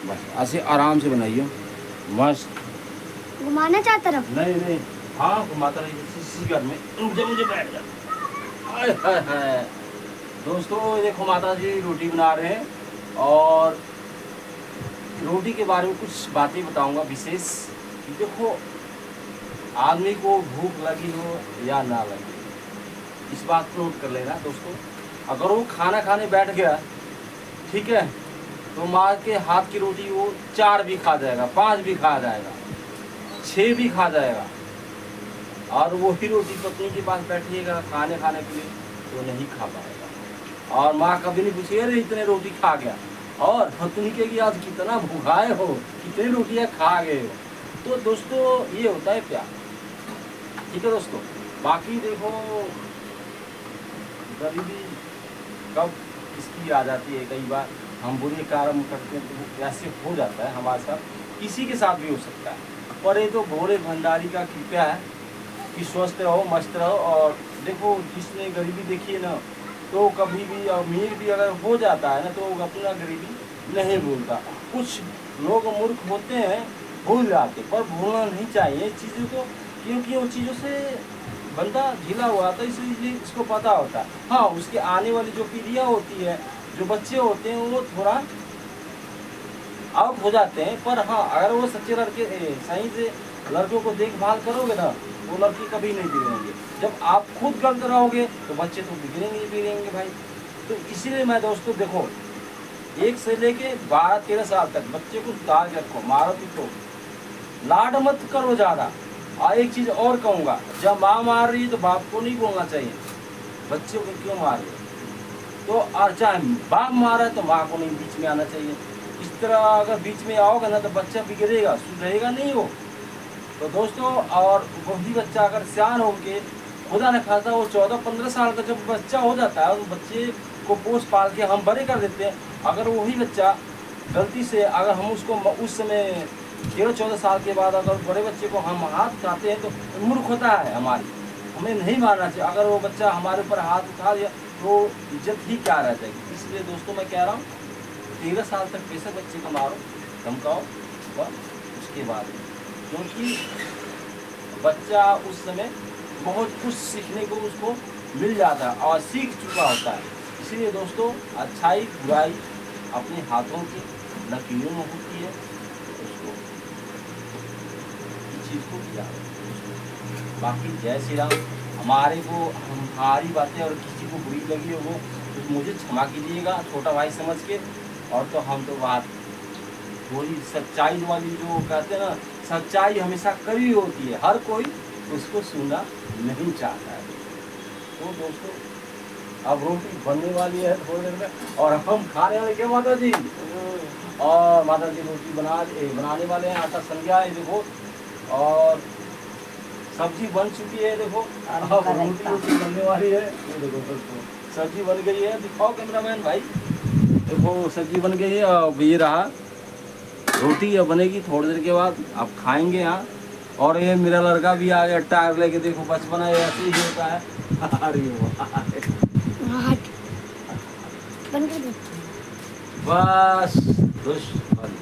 बस ऐसे आराम से बनाइए, मस्त। घुमाना चाहता रहा? नहीं नहीं, हाँ घुमाता रहिए इसी घर में। रुक जा, मुझे बैठ जा। हाय हाय हाय। दोस्तों देखो माता जी रोटी बना रहे हैं, और रोटी के बारे में कुछ बातें बताऊंगा विशेष। देखो, आदमी को भूख लगी हो या ना लगी, इस बात को नोट कर लेना दोस्तों। अगर वो खाना खाने बैठ गया, ठीक है, तो माँ के हाथ की रोटी वो 4 भी खा जाएगा, 5 भी खा जाएगा, 6 भी खा जाएगा। और वही रोटी पत्नी के पास बैठिएगा खाने खाने के लिए तो नहीं खा पाएगा। और माँ कभी नहीं पूछेगी अरे इतने रोटी खा गया, और पत्नी कहेगी आज कितना भूखाए हो, कितनी रोटियाँ खा गए हो। तो दोस्तों ये होता है प्यार, ठीक है दोस्तों। बाकी देखो, गरीबी कब इसकी आ जाती है, कई बार हम बुरे कर्म करते हैं तो वो ऐसे हो जाता है हमारे साथ, किसी के साथ भी हो सकता है। पर ये तो भोले भंडारी का कृपया है कि स्वस्थ रहो, मस्त रहो। और देखो, जिसने गरीबी देखी है ना, तो कभी भी अमीर भी अगर हो जाता है ना, तो वो अपना गरीबी नहीं भूलता। कुछ लोग मूर्ख होते हैं, भूल जाते, पर भूलना नहीं चाहिए चीज़ों को, क्योंकि उन चीज़ों से बंदा झिला हुआ था, इसलिए इसको पता होता है। हाँ, उसके आने वाली जो पीढ़ियाँ होती है, जो बच्चे होते हैं, वो थोड़ा आउट हो जाते हैं। पर हाँ, अगर वो सच्चे लड़के सही से लड़कों को देखभाल करोगे ना, वो लड़के कभी नहीं बिगड़ेंगे। जब आप खुद गलत रहोगे तो बच्चे तो बिगड़ेंगे ही बिगड़ेंगे भाई। तो इसीलिए मैं दोस्तों देखो, 1 से लेके 12-13 साल तक बच्चे को दाल रखो, मारो पीटो, लाड मत करो ज़्यादा। और एक चीज़ और कहूँगा, जब माँ मार रही है तो बाप को नहीं बोलना चाहिए बच्चे को क्यों मार रहे हो। तो और चाहे बाप मारा है तो माँ को नहीं बीच में आना चाहिए। इस तरह अगर बीच में आओगे ना तो बच्चा बिगड़ेगा, सुधरेगा नहीं वो। तो दोस्तों, और वही बच्चा अगर सियान हो के, खुदा न खासा वो 14-15 साल का जब बच्चा हो जाता है, उस बच्चे को पोस पाल के हम बड़े कर देते हैं। अगर वही बच्चा गलती से, अगर हम उसको उस समय 13-14 साल के बाद अगर बड़े बच्चे को हम हाथ उठाते हैं तो मूर्खता है हमारी, हमें नहीं मारना चाहिए। अगर वो बच्चा हमारे ऊपर हाथ उठा दिया तो इज्जत ही क्या रह जाएगी। इसलिए दोस्तों मैं कह रहा हूँ, 13 साल तक कैसे बच्चे को मारो, धमकाओ, और उसके बाद, क्योंकि बच्चा उस समय बहुत कुछ सीखने को उसको मिल जाता है और सीख चुका होता है। इसीलिए दोस्तों, अच्छाई बुराई अपने हाथों की लकीरों में होती है, उसको इस चीज़ को किया। बाकी जय श्री राम। हमारे को हमारी बातें और किसी को बुरी लगी हो वो तो मुझे क्षमा कीजिएगा, छोटा भाई समझ के। और तो हम तो बात पूरी सच्चाई वाली जो कहते हैं ना, सच्चाई हमेशा कड़ी होती है, हर कोई उसको सुनना नहीं चाहता है। तो दोस्तों अब रोटी बनने वाली है थोड़ी देर में, और हम खाने वाले क्या माता जी, और माता जी रोटी बनाने वाले हैं, आटा सन गया है देखो, और सब्जी बन चुकी है देखो, अब रोटी बनने वाली है। ये देखो दोस्तों, सब्जी बन गई है, दिखाओ कैमरामैन भाई, देखो सब्जी बन गई है। अब ये रहा रोटी, अब बनेगी थोड़ी देर के बाद, आप खाएंगे यहाँ। और ये मेरा लड़का भी आ गया टायर लेके, देखो बचपन है ऐसे ही होता है। अरे बंद कर दो। बस दुश्मन।